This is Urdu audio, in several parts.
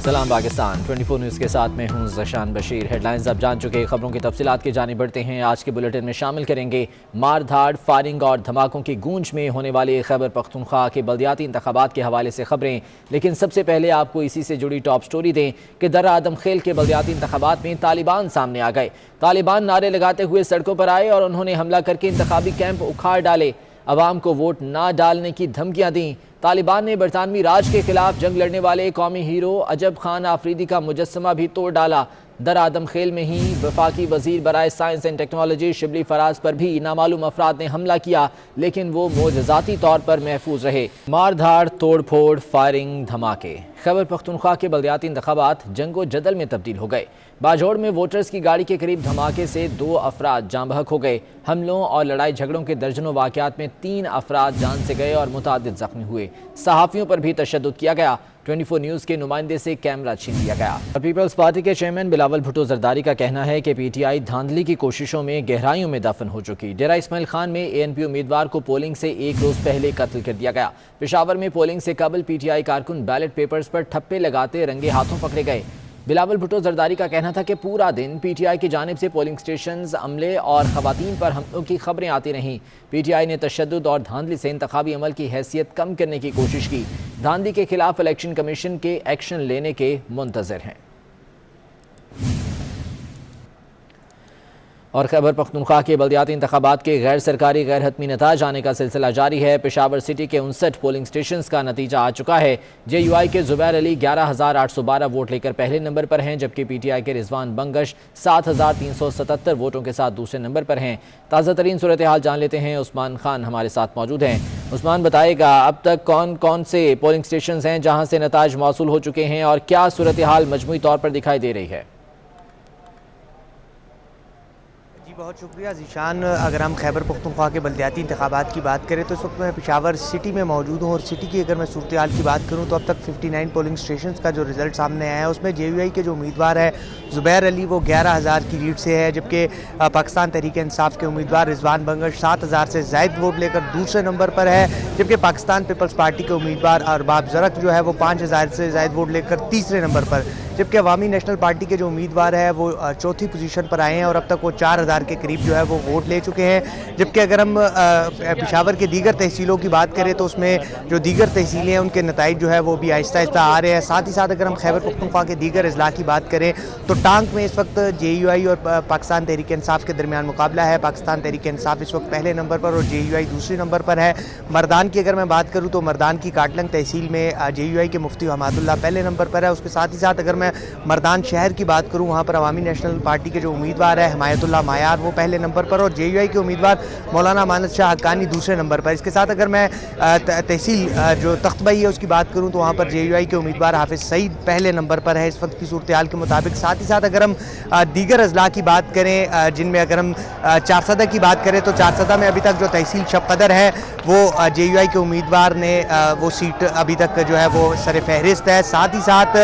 سلام پاکستان 24 نیوز کے ساتھ میں ہوں زشان بشیر۔ ہیڈ لائنز اب جان چکے، خبروں کی تفصیلات کی جانب بڑھتے ہیں۔ آج کے بلیٹن میں شامل کریں گے مار دھاڑ، فائرنگ اور دھماکوں کی گونج میں ہونے والے خیبر پختونخوا کے بلدیاتی انتخابات کے حوالے سے خبریں، لیکن سب سے پہلے آپ کو اسی سے جڑی ٹاپ سٹوری دیں کہ درہ آدم خیل کے بلدیاتی انتخابات میں طالبان سامنے آ گئے۔ طالبان نعرے لگاتے ہوئے سڑکوں پر آئے اور انہوں نے حملہ کر کے انتخابی کیمپ اکھاڑ ڈالے، عوام کو ووٹ نہ ڈالنے کی دھمکیاں دیں۔ طالبان نے برطانوی راج کے خلاف جنگ لڑنے والے قومی ہیرو عجب خان آفریدی کا مجسمہ بھی توڑ ڈالا۔ در آدم خیل میں ہی وفاقی وزیر برائے science and technology Shibli Faraz پر بھی نامعلوم افراد نے حملہ کیا، لیکن وہ معجزاتی طور پر محفوظ رہے۔ مار دھاڑ، توڑ پھوڑ، فائرنگ، دھماکے۔ خیبر پختونخوا کے بلدیاتی انتخابات جنگ و جدل میں تبدیل ہو گئے۔ باجوڑ میں ووٹرز کی گاڑی کے قریب دھماکے سے 2 افراد جاں بحق ہو گئے۔ حملوں اور لڑائی جھگڑوں کے درجنوں واقعات میں 3 افراد جان سے گئے اور متعدد زخمی ہوئے۔ صحافیوں پر بھی تشدد کیا گیا۔ 24 نیوز کے نمائندے سے کیمرہ چھین لیا گیا۔ پیپلز پارٹی کے چیئرمین بلاول بھٹو زرداری کا کہنا ہے کہ پی ٹی آئی دھاندلی کی کوششوں میں گہرائیوں میں دفن ہو چکی۔ ڈیرہ اسماعیل خان میں اے این پی امیدوار کو پولنگ سے 1 روز پہلے قتل کر دیا گیا۔ پشاور میں پولنگ سے قبل پی ٹی آئی کارکن بیلٹ پیپرز پر ٹھپے لگاتے رنگے ہاتھوں پکڑے گئے۔ بلاول بھٹو زرداری کا کہنا تھا کہ پورا دن پی ٹی آئی کی جانب سے پولنگ سٹیشنز، عملے اور خواتین پر حملوں کی خبریں آتی رہیں۔ پی ٹی آئی نے تشدد اور دھاندلی سے انتخابی عمل کی حیثیت کم کرنے کی کوشش کی۔ دھاندلی کے خلاف الیکشن کمیشن کے ایکشن لینے کے منتظر ہیں۔ اور خیبر پختونخوا کے بلدیاتی انتخابات کے غیر سرکاری غیر حتمی نتائج آنے کا سلسلہ جاری ہے۔ پشاور سٹی کے 59 پولنگ سٹیشنز کا نتیجہ آ چکا ہے۔ جے یو آئی کے زبیر علی 11,812 ووٹ لے کر پہلے نمبر پر ہیں، جبکہ پی ٹی آئی کے رضوان بنگش 7,377 ووٹوں کے ساتھ دوسرے نمبر پر ہیں۔ تازہ ترین صورتحال جان لیتے ہیں، عثمان خان ہمارے ساتھ موجود ہیں۔ عثمان بتائے گا اب تک کون کون سے پولنگ سٹیشنز ہیں جہاں سے نتائج موصول ہو چکے ہیں اور کیا صورتحال مجموعی طور پر دکھائی دے رہی ہے؟ بہت شکریہ ذیشان۔ اگر ہم خیبر پختونخوا کے بلدیاتی انتخابات کی بات کریں تو اس وقت میں پشاور سٹی میں موجود ہوں، اور سٹی کی اگر میں صورتحال کی بات کروں تو اب تک 59 پولنگ سٹیشنز کا جو رزلٹ سامنے آیا ہے اس میں جے یو آئی کے جو امیدوار ہے زبیر علی وہ 11,000 کی لیڈ سے ہے، جبکہ پاکستان تحریک انصاف کے امیدوار رضوان بنگش 7,000 سے زائد ووٹ لے کر دوسرے نمبر پر ہے، جبکہ پاکستان پیپلز پارٹی کے امیدوار ارباب زرق جو ہے وہ 5,000 سے زائد ووٹ لے کر تیسرے نمبر پر، جبکہ عوامی نیشنل پارٹی کے جو امیدوار ہے وہ چوتھی پوزیشن پر آئے ہیں اور اب تک وہ 4,000 کے قریب جو ہے وہ ووٹ لے چکے ہیں۔ جبکہ اگر ہم پشاور کے دیگر تحصیلوں کی بات کریں تو اس میں جو دیگر تحصیلیں ہیں ان کے نتائج جو ہے وہ بھی آہستہ آہستہ آ رہے ہیں۔ ساتھ ہی ساتھ اگر ہم خیبر پختونخوا کے دیگر اضلاع کی بات کریں تو ٹانک میں اس وقت جے یو آئی اور پاکستان تحریک انصاف کے درمیان مقابلہ ہے۔ پاکستان تحریک انصاف اس وقت پہلے نمبر پر اور جے یو آئی دوسرے نمبر پر ہے۔ مردان کی اگر میں بات کروں تو مردان کی کاٹلنگ تحصیل میں جے یو آئی کے مفتی حماد اللہ پہلے نمبر پر ہے۔ اس کے ساتھ ہی ساتھ اگر میں مردان شہر کی بات کروں وہاں پر عوامی نیشنل پارٹی کے جو امیدوار ہے حمایت اللہ مایار وہ پہلے نمبر پر اور جے یو آئی کے امیدوار مولانا مانس شاہ حقانی دوسرے نمبر پر۔ اس کے ساتھ اگر میں تحصیل جو تخت بئی ہے اس کی بات کروں تو وہاں پر جے یو آئی کے امیدوار حافظ سعید پہلے نمبر پر ہے اس وقت کی صورتحال کے مطابق۔ ساتھ ہی ساتھ اگر ہم دیگر اضلاع کی بات کریں جن میں اگر ہم چارسدہ کی بات کریں تو چارسدہ میں ابھی تک جو تحصیل شب قدر ہے وہ جے یو آئی کے امیدوار نے وہ سیٹ ابھی تک جو ہے وہ سر فہرست ہے۔ ساتھ ہی ساتھ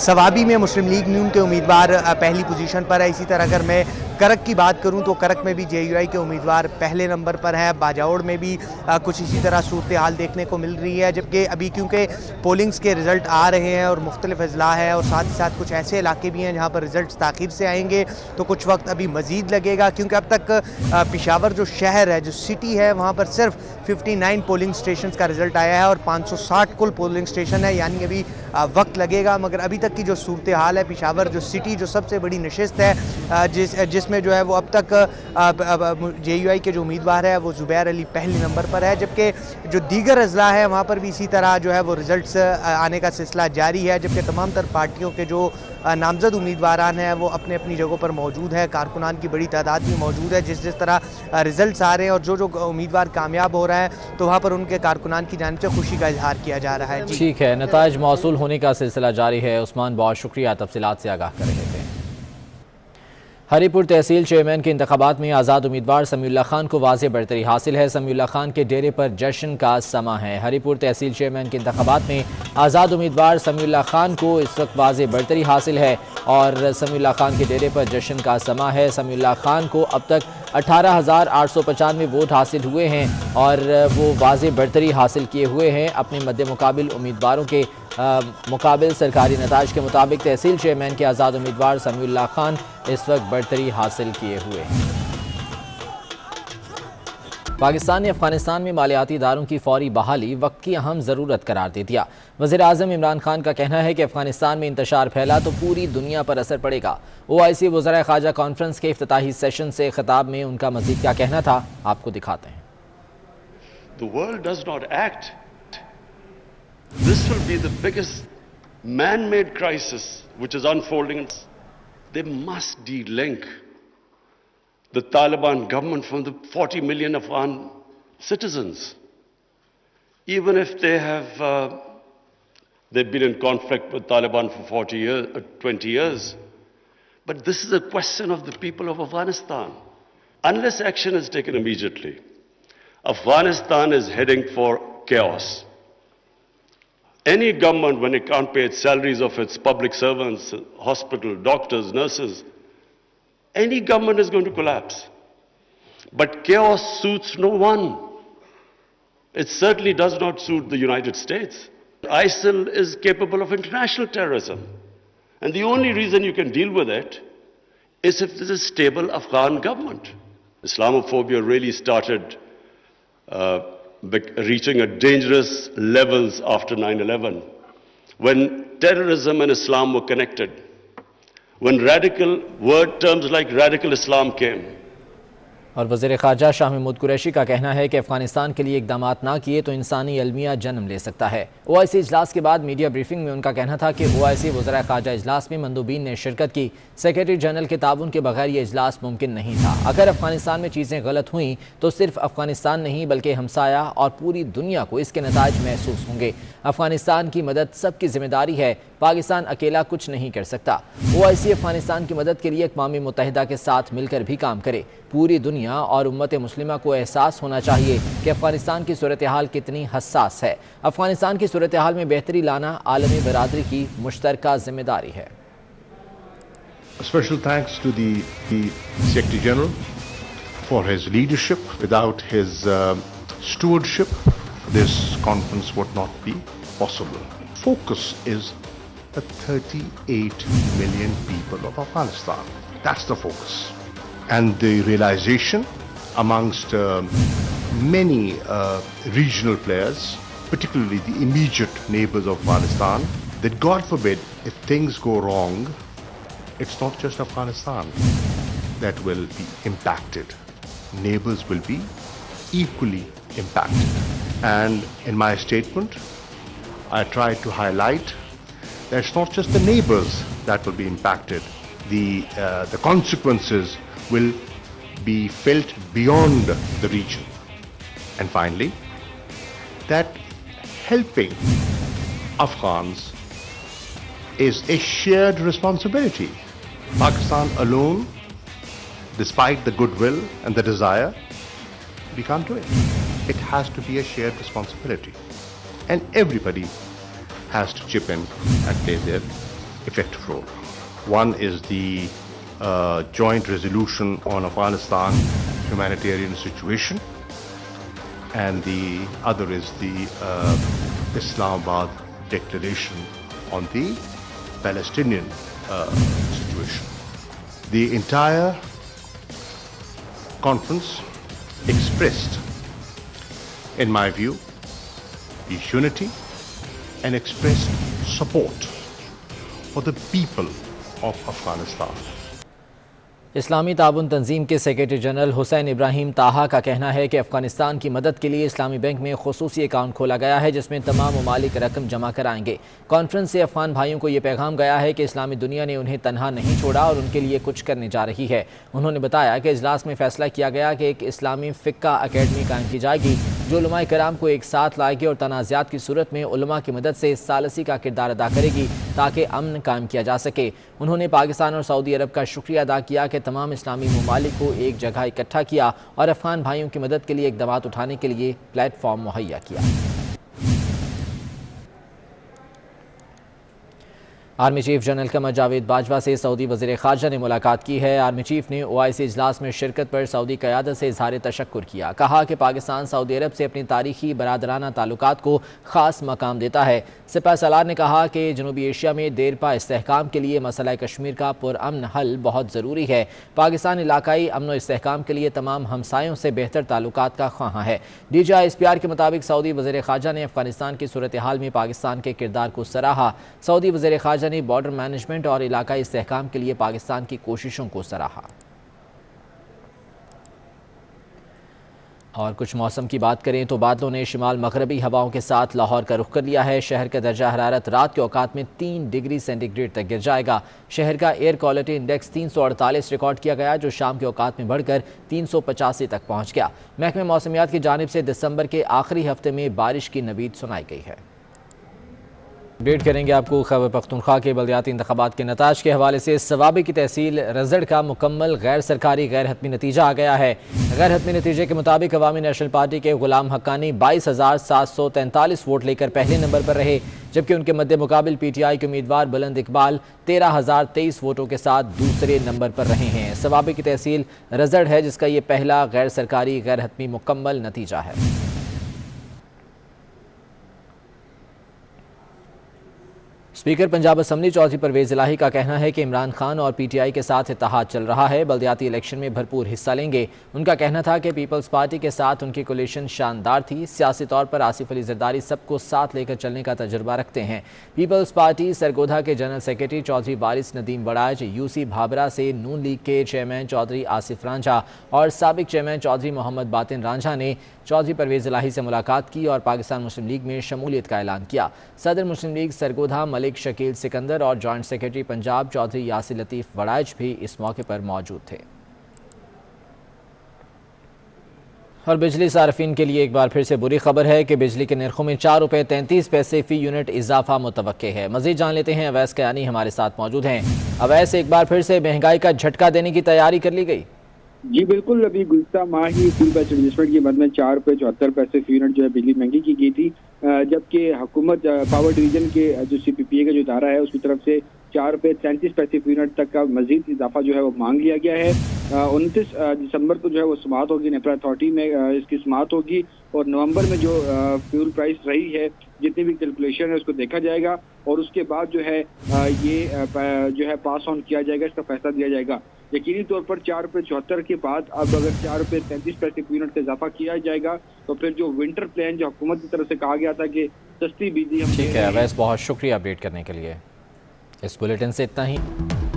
سوابی میں مسلم لیگ نون کے امیدوار پہلی پوزیشن پر ہے۔ اسی طرح اگر میں کرک کی بات کروں تو کرک میں بھی جے یو آئی کے امیدوار پہلے نمبر پر ہے۔ باجوڑ میں بھی کچھ اسی طرح صورتحال دیکھنے کو مل رہی ہے، جبکہ ابھی کیونکہ پولنگز کے رزلٹ آ رہے ہیں اور مختلف اضلاع ہے اور ساتھ ہی ساتھ کچھ ایسے علاقے بھی ہیں جہاں پر رزلٹس تاخیر سے آئیں گے تو کچھ وقت ابھی مزید لگے گا، کیونکہ اب تک پشاور جو شہر ہے جو سٹی ہے وہاں پر صرف 59 پولنگ سٹیشنز کا رزلٹ آیا ہے اور 560 کل پولنگ سٹیشن ہے، یعنی ابھی وقت لگے گا۔ مگر ابھی تک کی جو صورتحال ہے پشاور جو سٹی جو سب سے بڑی نشست ہے جس میں جو ہے وہ اب تک جے یو آئی کے جو امیدوار ہے وہ زبیر علی پہلے نمبر پر ہے، جبکہ جو دیگر اضلاع ہے وہاں پر بھی اسی طرح جو ہے وہ رزلٹس آنے کا سلسلہ جاری ہے، جبکہ تمام تر پارٹیوں کے جو نامزد امیدواران ہیں وہ اپنے اپنی جگہوں پر موجود ہے، کارکنان کی بڑی تعداد بھی موجود ہے۔ جس طرح رزلٹس آ رہے ہیں اور جو امیدوار کامیاب ہو رہا ہے تو وہاں پر ان کے کارکنان کی جانب سے خوشی کا اظہار کیا جا رہا ہے۔ ٹھیک ہے، نتائج موصول ہونے کا سلسلہ جاری ہے۔ عثمان بہت شکریہ تفصیلات سے آگاہ کر رہے تھے۔ ہری پور تحصیل چیئرمین کے انتخابات میں آزاد امیدوار سمیع اللہ خان کو واضح برتری حاصل ہے۔ سمیع اللہ خان کے ڈیرے پر جشن کا سماں ہے۔ ہری پور تحصیل چیئرمین کے انتخابات میں آزاد امیدوار سمیع اللہ خان کو اس وقت واضح برتری حاصل ہے اور سمیع اللہ خان کے ڈیرے پر جشن کا سماں ہے۔ سمیع اللہ خان کو اب تک 18,895 ووٹ حاصل ہوئے ہیں اور وہ واضح برتری حاصل کیے ہوئے ہیں۔ اپنے مد مقابل امیدواروں کے مقابل سرکاری نتائج کے مطابق تحصیل چیئرمین کے آزاد امیدوار سمیع اللہ خان اس وقت برتری حاصل کیے ہوئے ہیں۔ پاکستان نے افغانستان میں مالیاتی اداروں کی فوری بحالی وقت کی اہم ضرورت قرار دے دیا۔ وزیر اعظم عمران خان کا کہنا ہے کہ افغانستان میں انتشار پھیلا تو پوری دنیا پر اثر پڑے گا۔ OIC وزرائے خارجہ کانفرنس کے افتتاحی سیشن سے خطاب میں ان کا مزید کیا کہنا تھا، آپ کو دکھاتے ہیں۔ The world does not act. This will be the biggest man-made crisis which is unfolding. They must de-link the Taliban government from the 40 million Afghan citizens. Even if they've been in conflict with Taliban for 20 years. But this is a question of the people of Afghanistan. Unless action is taken immediately, Afghanistan is heading for chaos. Any government, when it can't pay its salaries of its public servants, hospital, doctors, nurses, any government is going to collapse. But chaos suits no one. It certainly does not suit the United States. ISIL is capable of international terrorism. And the only reason you can deal with it is if there's a stable Afghan government. Islamophobia really started reaching a dangerous levels after 9/11, when terrorism and Islam were connected, when terms like radical Islam came. اور وزیر خارجہ شاہ محمود قریشی کا کہنا ہے کہ افغانستان کے لیے اقدامات نہ کیے تو انسانی المیہ جنم لے سکتا ہے۔ OIC اجلاس کے بعد میڈیا بریفنگ میں ان کا کہنا تھا کہ OIC وزرائے خارجہ اجلاس میں مندوبین نے شرکت کی، سیکریٹری جنرل کے تعاون کے بغیر یہ اجلاس ممکن نہیں تھا۔ اگر افغانستان میں چیزیں غلط ہوئیں تو صرف افغانستان نہیں بلکہ ہمسایہ اور پوری دنیا کو اس کے نتائج محسوس ہوں گے۔ افغانستان کی مدد سب کی ذمہ داری ہے، پاکستان اکیلا کچھ نہیں کر سکتا۔ OIC افغانستان کی مدد کے لیے اقوام متحدہ کے ساتھ مل کر بھی کام کرے۔ پوری دنیا اور امت مسلمہ کو احساس ہونا چاہیے کہ افغانستان کی صورتحال کتنی حساس ہے۔ افغانستان کی صورتحال میں بہتری لانا عالمی برادری کی مشترکہ ذمہ داری ہے۔ Special thanks to the Secretary General for his leadership. Without his stewardship, this conference would not be possible. Focus is the 38 million people of Afghanistan. That's the focus. And the realization amongst many regional players, particularly the immediate neighbors of Afghanistan, that God forbid, if things go wrong, it's not just Afghanistan that will be impacted. Neighbors will be equally impacted. And in my statement, I tried to highlight that it's not just the neighbors that will be impacted. The consequences will be felt beyond the region. And finally, that helping Afghans is a shared responsibility. Pakistan alone, despite the goodwill and the desire, we can't do it. It has to be a shared responsibility. And everybody has to chip in and play their effective role. One is the joint resolution on Afghanistan humanitarian situation, and the other is the Islamabad declaration on the Palestinian situation. The entire conference expressed, in my view, the unity and expressed support for the people of Afghanistan. اسلامی تعاون تنظیم کے سیکریٹری جنرل حسین ابراہیم طاہا کا کہنا ہے کہ افغانستان کی مدد کے لیے اسلامی بینک میں خصوصی اکاؤنٹ کھولا گیا ہے جس میں تمام ممالک رقم جمع کرائیں گے۔ کانفرنس سے افغان بھائیوں کو یہ پیغام گیا ہے کہ اسلامی دنیا نے انہیں تنہا نہیں چھوڑا اور ان کے لیے کچھ کرنے جا رہی ہے۔ انہوں نے بتایا کہ اجلاس میں فیصلہ کیا گیا کہ ایک اسلامی فقہ اکیڈمی قائم کی جائے گی جو علماء کرام کو ایک ساتھ لائے گی اور تنازعات کی صورت میں علماء کی مدد سے ثالثی کا کردار ادا کرے گی تاکہ امن قائم کیا جا سکے۔ انہوں نے پاکستان اور سعودی عرب کا شکریہ ادا کیا کہ تمام اسلامی ممالک کو ایک جگہ اکٹھا کیا اور افغان بھائیوں کی مدد کے لیے اقدامات اٹھانے کے لیے پلیٹ فارم مہیا کیا۔ Army chief general Qamar Javed Bajwa سے سعودی وزیر خارجہ نے ملاقات کی ہے۔ آرمی چیف نے OIC اجلاس میں شرکت پر سعودی قیادت سے اظہار تشکر کیا۔ کہا کہ پاکستان سعودی عرب سے اپنی تاریخی برادرانہ تعلقات کو خاص مقام دیتا ہے۔ سپہ سالار نے کہا کہ جنوبی ایشیا میں دیرپا استحکام کے لیے مسئلہ کشمیر کا پرامن حل بہت ضروری ہے۔ پاکستان علاقائی امن و استحکام کے لیے تمام ہمسایوں سے بہتر تعلقات کا خواہاں ہے۔ DGI SPR کے مطابق سعودی وزیر خارجہ نے افغانستان کی صورتحال میں پاکستان کے کردار کو سراہا۔ سعودی وزیر خارجہ نے بارڈر مینجمنٹ اور علاقائی استحکام کے لیے پاکستان کی کوششوں کو سراہا۔ اور کچھ موسم کی بات کریں تو بادلوں نے شمال مغربی ہواؤں کے ساتھ لاہور کا رخ کر لیا ہے۔ شہر کا درجہ حرارت رات کے اوقات میں 3 ڈگری سینٹی گریڈ تک گر جائے گا۔ شہر کا ایئر کوالٹی انڈیکس 348 ریکارڈ کیا گیا، جو شام کے اوقات میں بڑھ کر 385 تک پہنچ گیا۔ محکمہ موسمیات کی جانب سے دسمبر کے آخری ہفتے میں بارش کی نوید سنائی گئی ہے۔ اپڈیٹ کریں گے آپ کو خیبر پختونخوا کے بلدیاتی انتخابات کے نتائج کے حوالے سے۔ سوابی کی تحصیل رزڑ کا مکمل غیر سرکاری غیر حتمی نتیجہ آ گیا ہے۔ غیر حتمی نتیجے کے مطابق عوامی نیشنل پارٹی کے غلام حقانی 22,743 ووٹ لے کر پہلے نمبر پر رہے، جبکہ ان کے مد مقابل PTI کے امیدوار بلند اقبال 13,023 ووٹوں کے ساتھ دوسرے نمبر پر رہے ہیں۔ سوابی کی تحصیل رزڑ ہے جس کا یہ پہلا غیر سرکاری غیر حتمی مکمل نتیجہ ہے۔ اسپیکر پنجاب اسمبلی چودھری پرویز الہی کا کہنا ہے کہ عمران خان اور PTI کے ساتھ اتحاد چل رہا ہے، بلدیاتی الیکشن میں بھرپور حصہ لیں گے۔ ان کا کہنا تھا کہ پیپلز پارٹی کے ساتھ ان کی کولیشن شاندار تھی۔ سیاسی طور پر آصف علی زرداری سب کو ساتھ لے کر چلنے کا تجربہ رکھتے ہیں۔ پیپلز پارٹی سرگودھا کے جنرل سیکرٹری چودھری وارث ندیم بڑاج، UC بھابرہ سے نون لیگ کے چیئرمین چودھری آصف رانجھا اور سابق چیئرمین چودھری محمد باطن رانجھا نے چودھری پرویز الہی سے ملاقات کی اور پاکستان مسلم لیگ میں شمولیت کا اعلان کیا۔ صدر مسلم لیگ سرگودھا ملک شکیل سکندر اور جوائنٹ سیکرٹری پنجاب چودھری یاسر لطیف وڑائچ بھی اس موقع پر موجود تھے۔ اور بجلی صارفین کے لیے ایک بار پھر سے بری خبر ہے کہ بجلی کے نرخوں میں 4 روپے 33 پیسے فی یونٹ اضافہ متوقع ہے۔ مزید جان لیتے ہیں، اویس کیانی ہمارے ساتھ موجود ہیں۔ اویس، ایک بار پھر سے مہنگائی کا جھٹکا دینے کی تیاری کر لی گئی؟ جی بالکل، ابھی گزشتہ ماہ ہی فیول پرائس ایڈجسٹمنٹ کے بعد میں 4 روپے 74 پیسے فی یونٹ جو ہے بجلی مہنگی کی گئی تھی، جبکہ حکومت پاور ڈویژن کے جو CPPA کا جو ادارہ ہے اس کی طرف سے 4 روپے 33 پیسے فی یونٹ تک کا مزید اضافہ جو ہے وہ مانگ لیا گیا ہے۔ 29 دسمبر کو جو ہے وہ سماعت ہوگی، نیپرا اتھارٹی میں اس کی سماعت ہوگی اور نومبر میں جو فیول پرائس رہی ہے جتنی بھی کیلکولیشن ہے اس کو دیکھا جائے گا اور اس کے بعد جو ہے یہ جو ہے پاس آن کیا جائے گا، اس کا فیصلہ دیا جائے گا۔ یقینی طور پر 4 روپے 74 کے بعد اب اگر 4 روپے 33 پیسے فی یونٹ کا اضافہ کیا جائے گا تو پھر جو ونٹر پلان جو حکومت کی طرف سے کہا گیا تھا کہ سستی بجلی ہم ٹھیک ہے اویس، بہت شکریہ اپڈیٹ کرنے کے لیے۔ اس بلیٹن سے اتنا ہی۔